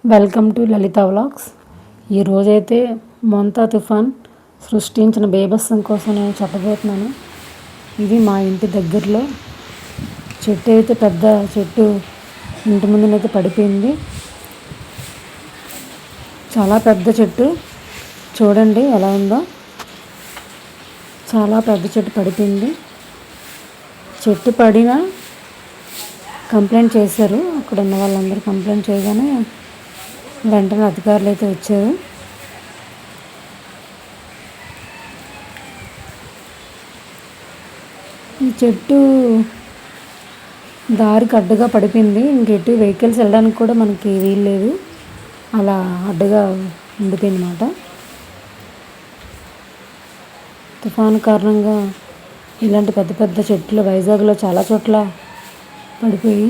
Welcome to Lalitha vlogs. ఈరోజైతే మొంతా తుఫాన్ సృష్టించిన బీభత్సం కోసం నేను చెప్పబోతున్నాను. ఇది మా ఇంటి దగ్గరలో చెట్టు అయితే పెద్ద చెట్టు ఇంటి ముందునైతే పడిపోయింది. చాలా పెద్ద చెట్టు, చూడండి ఎలా ఉందో. చాలా పెద్ద చెట్టు పడిపోయింది. చెట్టు పడిన కంప్లైంట్ చేశారు. అక్కడ ఉన్న వాళ్ళందరూ కంప్లైంట్ చేయగానే వెంటనే అధికారులు అయితే వచ్చారు. ఈ చెట్టు దారికి అడ్డుగా పడిపోయింది. ఇంకెటు వెహికల్స్ వెళ్ళడానికి కూడా మనకి వీలు లేదు, అలా అడ్డుగా ఉండిపోయింది అన్నమాట. తుఫాను కారణంగా ఇలాంటి పెద్ద పెద్ద చెట్లు వైజాగ్లో చాలా చోట్ల పడిపోయి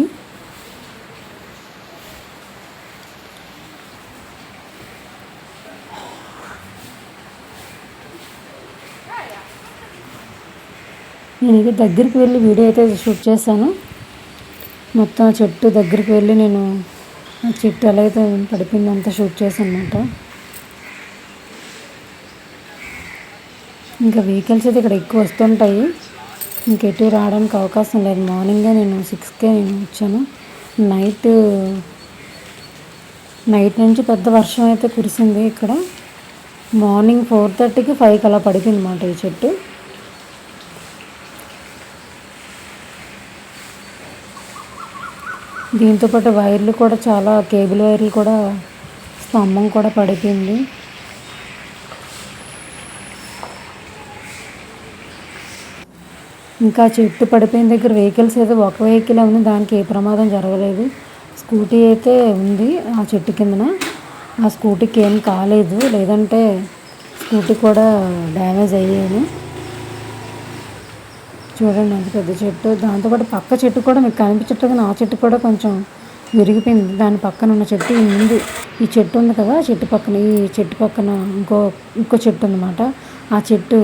నేను దగ్గరికి వెళ్ళి వీడియో అయితే షూట్ చేశాను. మొత్తం చెట్టు దగ్గరికి వెళ్ళి నేను ఆ చెట్టు ఎలా అయితే పడిపోయింది అంతా షూట్ చేశాను అన్నమాట. ఇంకా వెహికల్స్ అయితే ఇక్కడ ఎక్కువ వస్తుంటాయి, ఇంకెటు రావడానికి అవకాశం లేదు. మార్నింగే నేను 6కే నేను వచ్చాను. నైట్ నుంచి పెద్ద వర్షం అయితే కురిసింది. ఇక్కడ మార్నింగ్ 4:30కి 5కి అలా పడిపోయింది అన్నమాట ఈ చెట్టు. దీంతోపాటు వైర్లు కూడా చాలా, కేబుల్ వైర్లు కూడా, స్తంభం కూడా పడిపోయింది. ఇంకా చెట్టు పడిపోయిన దగ్గర వెహికల్స్ అయితే ఒక వెహికల్ ఉంది, దానికి ఏ ప్రమాదం జరగలేదు. స్కూటీ అయితే ఉంది ఆ చెట్టు కిందన, ఆ స్కూటీకి ఏం కాలేదు, లేదంటే స్కూటీ కూడా డ్యామేజ్ అయ్యేది. చూడండి అంత పెద్ద చెట్టు. దాంతోపాటు పక్క చెట్టు కూడా మీకు కనిపించట్లేదు, ఆ చెట్టు కూడా కొంచెం విరిగిపోయింది. దాని పక్కన ఉన్న చెట్టు, ముందు ఈ చెట్టు ఉంది కదా, చెట్టు పక్కన, ఈ చెట్టు పక్కన ఇంకో చెట్టు ఉందన్నమాట. ఆ చెట్టు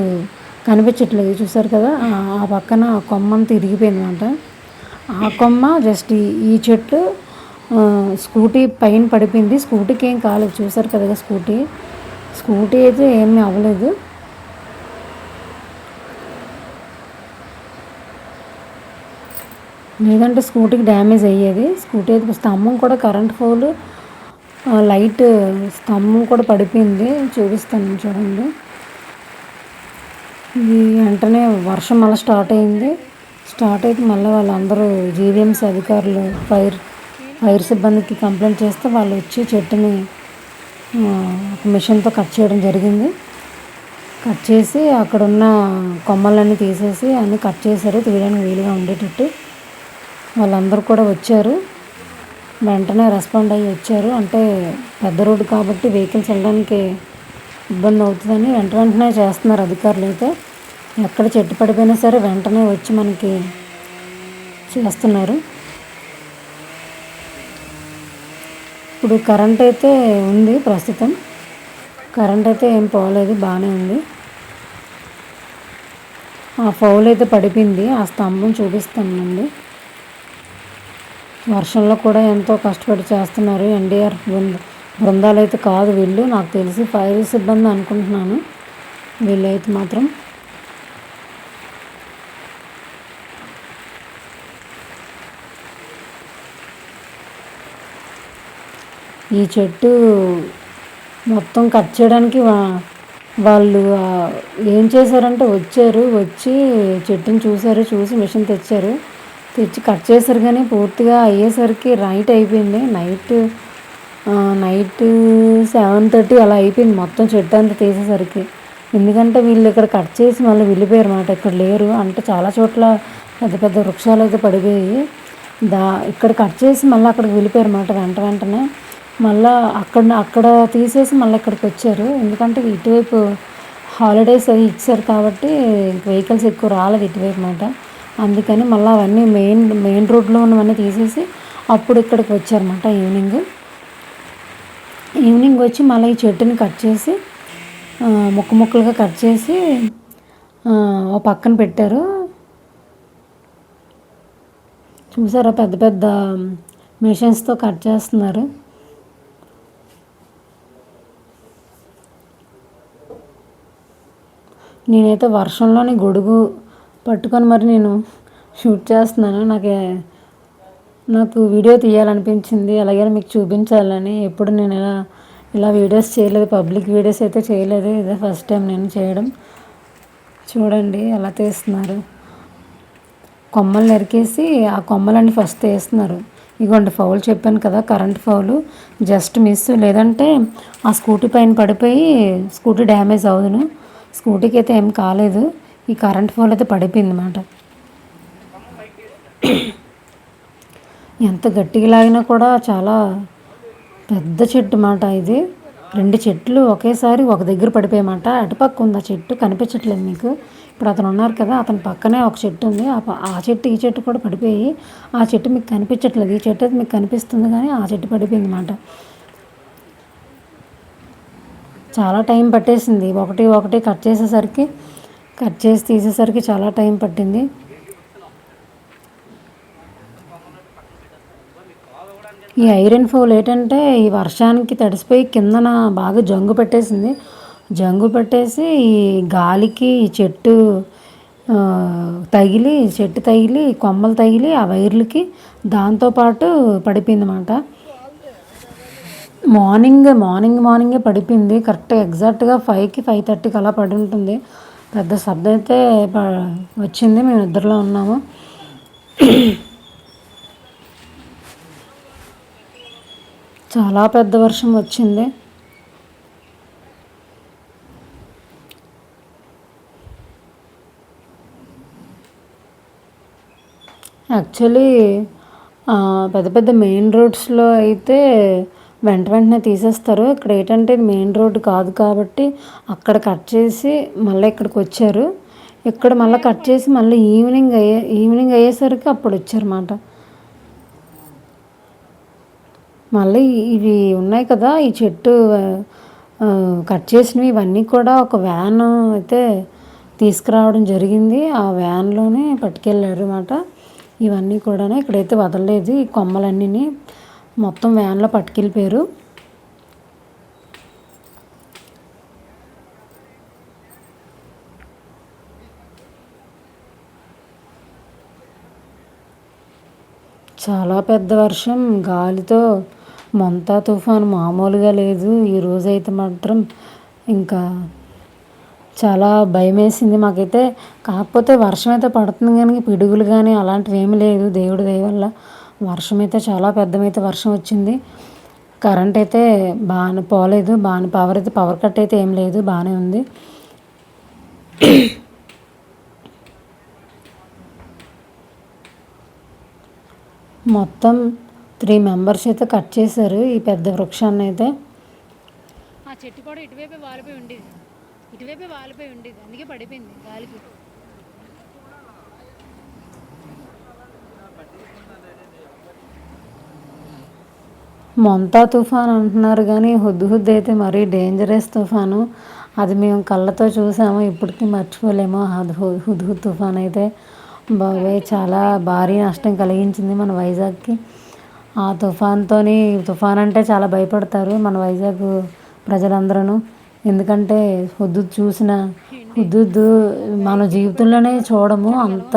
కనిపించట్లేదు, చూసారు కదా, ఆ పక్కన ఆ కొమ్మ అంతా ఇరిగిపోయింది అన్నమాట. ఆ కొమ్మ జస్ట్ ఈ చెట్టు స్కూటీ పైన పడిపోయింది. స్కూటీకి ఏం కాలేదు, చూసారు కదా. స్కూటీ అయితే ఏమీ అవ్వలేదు. లేదంటే స్కూటీకి డ్యామేజ్ అయ్యేది. స్కూటీ అయితే, స్తంభం కూడా, కరెంట్ పోల్, లైట్ స్తంభం కూడా పడిపోయింది. చూపిస్తాను చూడండి. ఇది వెంటనే వర్షం మళ్ళీ స్టార్ట్ అయితే మళ్ళీ వాళ్ళందరూ జీవీఎంసీ అధికారులు ఫైర్ సిబ్బందికి కంప్లైంట్ చేస్తే వాళ్ళు వచ్చి చెట్టుని మిషన్తో కట్ చేయడం జరిగింది. కట్ చేసి అక్కడున్న కొమ్మలన్నీ తీసేసి అన్నీ కట్ చేశారు, తీయడానికి వీలుగా ఉండేటట్టు. వాళ్ళందరూ కూడా వచ్చారు, వెంటనే రెస్పాండ్ అయ్యి వచ్చారు. అంటే పెద్ద రోడ్డు కాబట్టి వెహికల్స్ వెళ్ళడానికి ఇబ్బంది అవుతుందని వెంటనే చేస్తున్నారు అధికారులు అయితే. ఎక్కడ చెట్టు పడిపోయినా సరే వెంటనే వచ్చి మనకి చేస్తున్నారు. ఇప్పుడు కరెంట్ అయితే ఉంది, ప్రస్తుతం కరెంట్ అయితే ఏం పోలేదు, బాగానే ఉంది. ఆ పౌల్ అయితే పడిపోయింది, ఆ స్తంభం చూపిస్తానండి. వర్షంలో కూడా ఎంతో కష్టపడి చేస్తున్నారు. ఎన్డీఆర్ బృందాలు అయితే కాదు వీళ్ళు, నాకు తెలిసి ఫైర్ సిబ్బంది అనుకుంటున్నాను. వీళ్ళైతే మాత్రం ఈ చెట్టు మొత్తం కట్ చేయడానికి వాళ్ళు ఏం చేశారంటే వచ్చి చెట్టుని చూసి మిషన్ తెచ్చి కట్ చేశారు. కానీ పూర్తిగా అయ్యేసరికి నైట్ అయిపోయింది. నైట్ 7:30 అలా అయిపోయింది మొత్తం చెట్టు అంతా తీసేసరికి. ఎందుకంటే వీళ్ళు ఇక్కడ కట్ చేసి మళ్ళీ వెళ్ళిపోయారు అన్నమాట, ఇక్కడ లేరు. అంటే చాలా చోట్ల పెద్ద పెద్ద వృక్షాలు అయితే పడిపోయి ఇక్కడ కట్ చేసి మళ్ళీ అక్కడికి వెళ్ళిపోయారు అన్నమాట. వెంటనే మళ్ళీ అక్కడ తీసేసి మళ్ళీ ఇక్కడికి వచ్చారు. ఎందుకంటే ఇటువైపు హాలిడేస్ అవి ఇచ్చారు కాబట్టి వెహికల్స్ ఎక్కువ రాలేదు ఇటువైపు అన్నమాట. అందుకని మళ్ళీ అవన్నీ మెయిన్ రోడ్లో ఉన్నవన్నీ తీసేసి అప్పుడు ఇక్కడికి వచ్చారన్నమాట. ఈవినింగ్ వచ్చి మళ్ళీ ఈ చెట్టుని కట్ చేసి ముక్కలుగా కట్ చేసి ఓ పక్కన పెట్టారు. చూసారా, పెద్ద పెద్ద మెషిన్స్తో కట్ చేస్తున్నారు. నేనైతే వర్షంలోని గొడుగు పట్టుకొని మరి నేను షూట్ చేస్తున్నాను. నాకు వీడియో తీయాలనిపించింది, అలాగే మీకు చూపించాలని. ఎప్పుడు నేను ఇలా వీడియోస్ చేయలేదు, పబ్లిక్ వీడియోస్ అయితే చేయలేదు. ఇదే ఫస్ట్ టైం నేను చేయడం. చూడండి ఎలా తీస్తున్నారు. కొమ్మలు నరికేసి ఆ కొమ్మలన్నీ ఫస్ట్ తీస్తున్నారు. ఇగోండి ఫౌల్ చెప్పాను కదా, కరెంట్ ఫౌలు, జస్ట్ మిస్. లేదంటే ఆ స్కూటీ పైన పడిపోయి స్కూటీ డ్యామేజ్ అవుదును. స్కూటీకి అయితే ఏం కాలేదు, ఈ కరెంట్ ఫౌల్ అయితే పడిపోయింది అన్నమాట. ఎంత గట్టిగా లాగినా కూడా చాలా పెద్ద చెట్టు మాట ఇది. 2 చెట్లు ఒకేసారి ఒక దగ్గర పడిపోయామాట. అటుపక్క ఉంది ఆ చెట్టు, కనిపించట్లేదు మీకు. ఇప్పుడు అతను ఉన్నారు కదా, అతని పక్కనే ఒక చెట్టు ఉంది. ఆ చెట్టు ఈ చెట్టు కూడా పడిపోయి, ఆ చెట్టు మీకు కనిపించట్లేదు. ఈ చెట్టు అయితే మీకు కనిపిస్తుంది కానీ ఆ చెట్టు పడిపోయింది అన్నమాట. చాలా టైం పట్టేసింది ఒకటి ఒకటి కట్ చేసి తీసేసరికి చాలా టైం పట్టింది. ఈ ఐరన్ ఫౌల్ ఏంటంటే ఈ వర్షానికి తడిసిపోయి కిందన బాగా జంగు పెట్టేసి ఈ గాలికి ఈ చెట్టు తగిలి కొమ్మలు తగిలి ఆ వైర్లకి దాంతోపాటు పడిపోయింది అన్నమాట. మార్నింగే పడిపోయింది. కరెక్ట్ ఎగ్జాక్ట్గా 5కి 5:30కి అలా పడి ఉంటుంది. పెద్ద శబ్దం అయితే వచ్చింది. మేము నిద్రలో ఉన్నాము. చాలా పెద్ద వర్షం వచ్చింది. యాక్చువల్లీ పెద్ద పెద్ద మెయిన్ రోడ్స్లో అయితే వెంటనే తీసేస్తారు. ఇక్కడ ఏంటంటే ఇది మెయిన్ రోడ్డు కాదు కాబట్టి అక్కడ కట్ చేసి మళ్ళీ ఇక్కడికి వచ్చారు. ఇక్కడ మళ్ళీ కట్ చేసి మళ్ళీ ఈవినింగ్ అయ్యేసరికి అప్పుడు వచ్చారన్నమాట. మళ్ళీ ఇవి ఉన్నాయి కదా, ఈ చెట్టు కట్ చేసినవి ఇవన్నీ కూడా ఒక వ్యాన్ అయితే తీసుకురావడం జరిగింది. ఆ వ్యాన్లోనే పట్టుకెళ్ళారు అన్నమాట. ఇవన్నీ కూడా ఇక్కడైతే వదలలేదు. ఈ కొమ్మలన్నీ మొత్తం వ్యాన్లో పట్టుకెళ్ళిపోయారు. చాలా పెద్ద వర్షం, గాలితో మొంతా తుఫాను మామూలుగా లేదు. ఈరోజైతే మాత్రం ఇంకా చాలా భయం వేసింది మాకైతే. కాకపోతే వర్షం అయితే పడుతుంది కానీ పిడుగులు కానీ అలాంటివి ఏమీ లేదు. దేవుడి దయ వల్ల వర్షం అయితే చాలా పెద్దమైతే వర్షం వచ్చింది. కరెంట్ అయితే బాగానే పోలేదు, పవర్ కట్ అయితే ఏం లేదు, బాగానే ఉంది. మొత్తం 3 మెంబర్స్ అయితే కట్ చేశారు ఈ పెద్ద వృక్షాన్ని అయితే. ఆ చెట్టు కూడా ఇటువైపే వాలిపోయి ఉండేది, అందుకే పడిపోయింది గాలికి. మొంతా తుఫాన్ అంటున్నారు కానీ హుద్హుద్ అయితే మరీ డేంజరస్ తుఫాను. అది మేము కళ్ళతో చూసాము, ఇప్పటికీ మర్చిపోలేము. హుద్హుద్ తుఫాన్ అయితే బాబాయ్ చాలా భారీ నష్టం కలిగించింది మన వైజాగ్కి. ఆ తుఫాన్ అంటే చాలా భయపడతారు మన వైజాగ్ ప్రజలందరూ. ఎందుకంటే హుద్హుద్ మన జీవితంలోనే చూడము, అంత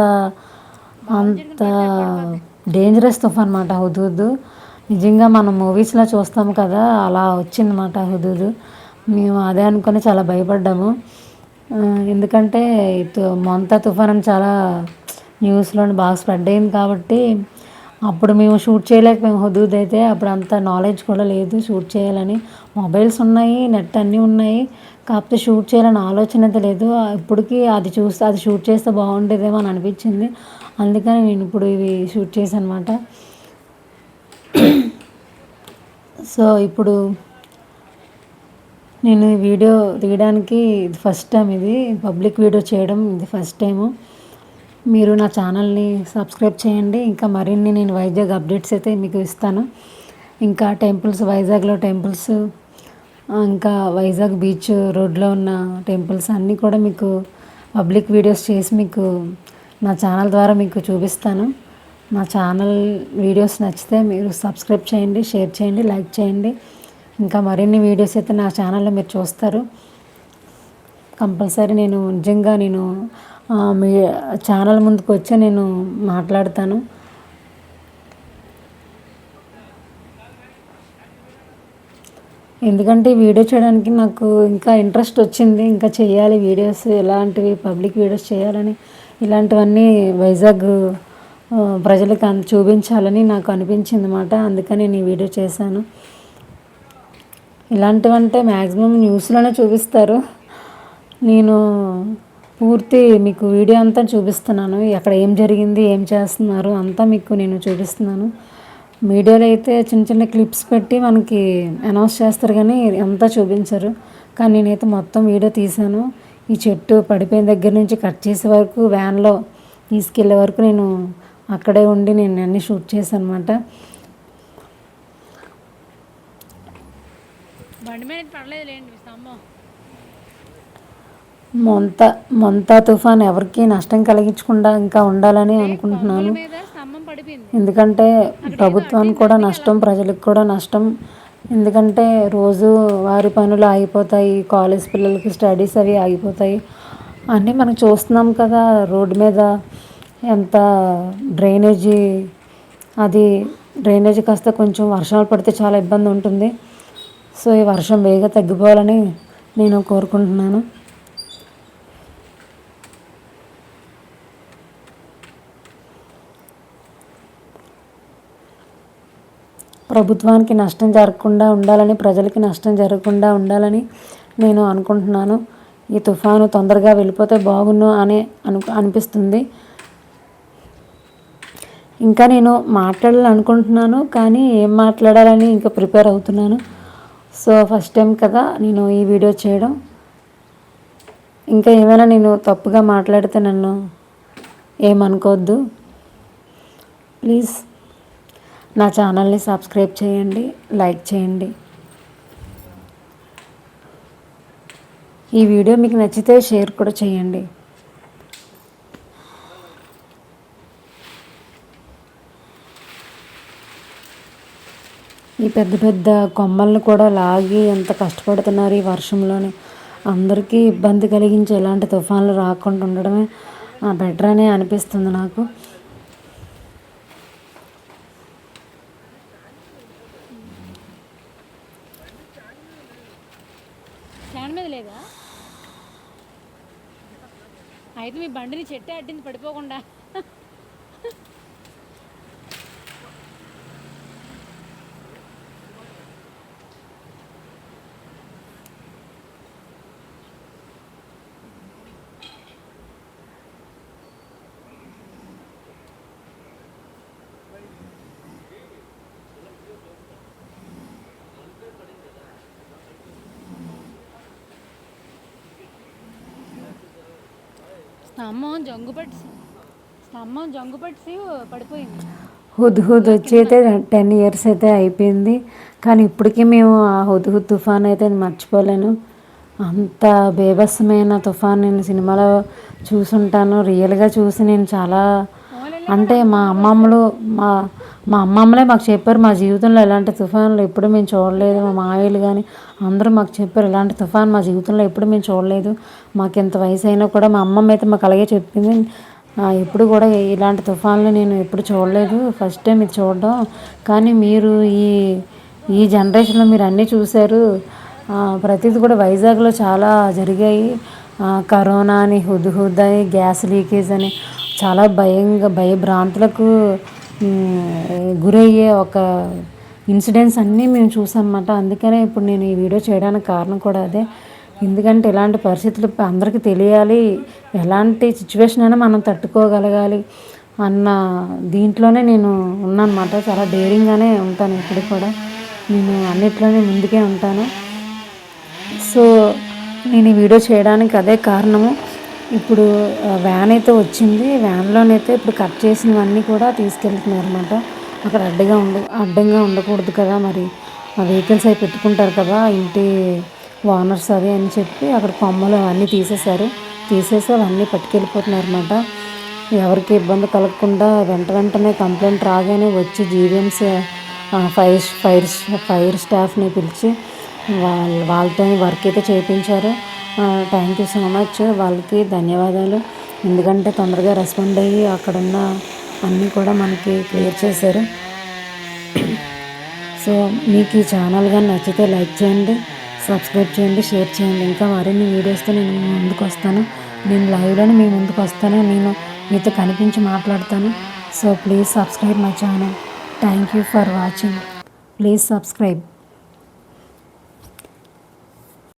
డేంజరస్ తుఫాన్ అన్నమాట హుద్హుద్. నిజంగా మనం మూవీస్లో చూస్తాము కదా, అలా వచ్చిందన్నమాట హుద్హుద్. మేము అదే అనుకొని చాలా భయపడ్డాము. ఎందుకంటే మొంతా తుఫాన్ అని చాలా న్యూస్లో బాగా స్ప్రెడ్ అయింది కాబట్టి అప్పుడు మేము షూట్ చేయలేకపోయాము హుద్హుద్ అయితే. అప్పుడు అంత నాలెడ్జ్ కూడా లేదు షూట్ చేయాలని. మొబైల్స్ ఉన్నాయి, నెట్ అన్నీ ఉన్నాయి, కాకపోతే షూట్ చేయాలని ఆలోచన అయితే లేదు. ఇప్పటికీ అది షూట్ చేస్తే బాగుండేదేమో అని అనిపించింది. అందుకని నేను ఇప్పుడు ఇవి షూట్ చేశాను అన్నమాట. సో ఇప్పుడు నేను వీడియో తీయడానికి ఇది ఫస్ట్ టైం, ఇది పబ్లిక్ వీడియో చేయడం ఇది ఫస్ట్ టైము. మీరు నా ఛానల్ని సబ్స్క్రైబ్ చేయండి. ఇంకా మరిన్ని నేను వైజాగ్ అప్డేట్స్ అయితే మీకు ఇస్తాను. ఇంకా వైజాగ్లో టెంపుల్స్, ఇంకా వైజాగ్ బీచ్ రోడ్లో ఉన్న టెంపుల్స్ అన్నీ కూడా మీకు పబ్లిక్ వీడియోస్ చేసి మీకు నా ఛానల్ ద్వారా మీకు చూపిస్తాను. నా ఛానల్ వీడియోస్ నచ్చితే మీరు సబ్స్క్రైబ్ చేయండి, షేర్ చేయండి, లైక్ చేయండి. ఇంకా మరిన్ని వీడియోస్ అయితే నా ఛానల్లో మీరు చూస్తారు. కంపల్సరీ నేను నిజంగా నేను మీ ఛానల్ ముందుకు వచ్చి నేను మాట్లాడతాను. ఎందుకంటే ఈ వీడియో చేయడానికి నాకు ఇంకా ఇంట్రెస్ట్ వచ్చింది. ఇంకా చేయాలి వీడియోస్, ఇలాంటివి పబ్లిక్ వీడియోస్ చేయాలని, ఇలాంటివన్నీ వైజాగ్ ప్రజలకు చూపించాలని నాకు అనిపించింది అన్నమాట. అందుకని నేను ఈ వీడియో చేశాను. ఇలాంటివంటే మ్యాక్సిమం న్యూస్లోనే చూపిస్తారు. నేను పూర్తి మీకు వీడియో అంతా చూపిస్తున్నాను. అక్కడ ఏం జరిగింది, ఏం చేస్తున్నారు అంతా మీకు నేను చూపిస్తున్నాను. మీడియాలో అయితే చిన్న చిన్న క్లిప్స్ పెట్టి మనకి అనౌన్స్ చేస్తారు కానీ అంతా చూపించరు. కానీ నేనైతే మొత్తం వీడియో తీశాను. ఈ చెట్టు పడిపోయిన దగ్గర నుంచి కట్ చేసే వరకు, వ్యాన్లో తీసుకెళ్ళే వరకు నేను అక్కడే ఉండి నేను అన్నీ షూట్ చేశాను అనమాట. బండి మీద పడలేదు లేండి స్తంభం. మొంతా తుఫాన్ ఎవరికి నష్టం కలిగించకుండా ఇంకా ఉండాలని అనుకుంటున్నాను. ఎందుకంటే ప్రభుత్వానికి కూడా నష్టం, ప్రజలకు కూడా నష్టం. ఎందుకంటే రోజు వారి పనులు ఆగిపోతాయి, కాలేజ్ పిల్లలకి స్టడీస్ అవి ఆగిపోతాయి. అన్నీ మనం చూస్తున్నాం కదా రోడ్డు మీద ఎంత డ్రైనేజీ కాస్త కొంచెం వర్షాలు పడితే చాలా ఇబ్బంది ఉంటుంది. సో ఈ వర్షం వేగంగా తగ్గిపోవాలని నేను కోరుకుంటున్నాను. ప్రభుత్వానికి నష్టం జరగకుండా ఉండాలని, ప్రజలకి నష్టం జరగకుండా ఉండాలని నేను అనుకుంటున్నాను. ఈ తుఫాను తొందరగా వెళ్ళిపోతే బాగున్ను అని అనిపిస్తుంది. ఇంకా నేను మాట్లాడాలనుకుంటున్నాను కానీ ఏం మాట్లాడాలని ఇంకా ప్రిపేర్ అవుతున్నాను. సో ఫస్ట్ టైం కదా నేను ఈ వీడియో చేయడం. ఇంకా ఏమైనా నేను తప్పుగా మాట్లాడితే నన్ను ఏమనుకోవద్దు. ప్లీజ్ నా ఛానల్ని సబ్స్క్రైబ్ చేయండి, లైక్ చేయండి. ఈ వీడియో మీకు నచ్చితే షేర్ కూడా చేయండి. ఈ పెద్ద పెద్ద కొమ్మల్ని కూడా లాగి ఎంత కష్టపడుతున్నారు ఈ వర్షంలోనే. అందరికీ ఇబ్బంది కలిగించే ఎలాంటి తుఫాన్లు రాకుండా ఉండడమే బెటర్ అనే అనిపిస్తుంది నాకు. స్టాండ్ మీద లేదా అయితే మీ బండిని చెట్టే అడ్డింది పడిపోకుండా. స్తంభం జంగుపట్టి పడిపోయింది. హుద్హుద్ వచ్చి అయితే 10 years అయితే అయిపోయింది. కానీ ఇప్పటికీ మేము ఆ హుద్హుద్ తుఫాన్ అయితే మర్చిపోలేను. అంత బేభత్సమైన తుఫాన్ నేను సినిమాలో చూసుంటాను. రియల్గా చూసి నేను చాలా, అంటే మా అమ్మమ్మలే మాకు చెప్పారు, మా జీవితంలో ఎలాంటి తుఫాన్లు ఎప్పుడు మేము చూడలేదు. మా మావయ్యలు కానీ అందరూ మాకు చెప్పారు, ఇలాంటి తుఫాన్ మా జీవితంలో ఎప్పుడు మేము చూడలేదు. మాకు ఎంత వయసు అయినా కూడా మా అమ్మమ్మ అయితే మాకు అలాగే చెప్పింది. ఎప్పుడు కూడా ఇలాంటి తుఫాన్లు నేను ఎప్పుడు చూడలేదు, ఫస్ట్ టైం ఇది చూడడం. కానీ మీరు ఈ జనరేషన్లో మీరు అన్నీ చూశారు. ప్రతిదీ కూడా వైజాగ్లో చాలా జరిగాయి. కరోనా అని, హుద్హుద్ అని, గ్యాస్ లీకేజ్ అని చాలా భయభ్రాంతులకు గురయ్యే ఒక ఇన్సిడెంట్స్ అన్నీ మేము చూసామన్నమాట. అందుకనే ఇప్పుడు నేను ఈ వీడియో చేయడానికి కారణం కూడా అదే. ఎందుకంటే ఇలాంటి పరిస్థితులు అందరికీ తెలియాలి, ఎలాంటి సిచ్యువేషన్ అయినా మనం తట్టుకోగలగాలి అన్న దీంట్లోనే నేను ఉన్నానన్నమాట. చాలా డేరింగ్గానే ఉంటాను ఇప్పుడు కూడా, నేను అన్నిట్లోనే ముందుకే ఉంటాను. సో నేను ఈ వీడియో చేయడానికి అదే కారణము. ఇప్పుడు వ్యాన్ అయితే వచ్చింది, వ్యాన్లోనైతే ఇప్పుడు కట్ చేసినవన్నీ కూడా తీసుకెళ్తున్నారు అనమాట. అక్కడ అడ్డంగా ఉండకూడదు కదా, మరి ఆ వెహికల్స్ అవి పెట్టుకుంటారు కదా ఇంటి ఓనర్స్ అవి అని చెప్పి అక్కడ కొమ్మలు అవన్నీ తీసేసి అవన్నీ పట్టుకెళ్ళిపోతున్నారు అనమాట. ఎవరికి ఇబ్బంది కలగకుండా వెంటనే కంప్లైంట్ రాగానే వచ్చి జీవీఎంసీ ఫైర్ స్టాఫ్ని పిలిచి వాళ్ళతో వర్క్ అయితే చేయించారు. థ్యాంక్ యూ సో మచ్, వాళ్ళకి ధన్యవాదాలు. ఎందుకంటే తొందరగా రెస్పాండ్ అయ్యి అక్కడున్న అన్నీ కూడా మనకి క్లియర్ చేశారు. సో మీకు ఈ ఛానల్ కానీ నచ్చితే లైక్ చేయండి, సబ్స్క్రైబ్ చేయండి, షేర్ చేయండి. ఇంకా మరిన్ని వీడియోస్తో నేను మీ ముందుకు వస్తాను. నేను లైవ్లోనే మీ ముందుకు వస్తాను. నేను మీతో కనిపించి మాట్లాడతాను. So please subscribe my channel. Thank you for watching. Please subscribe.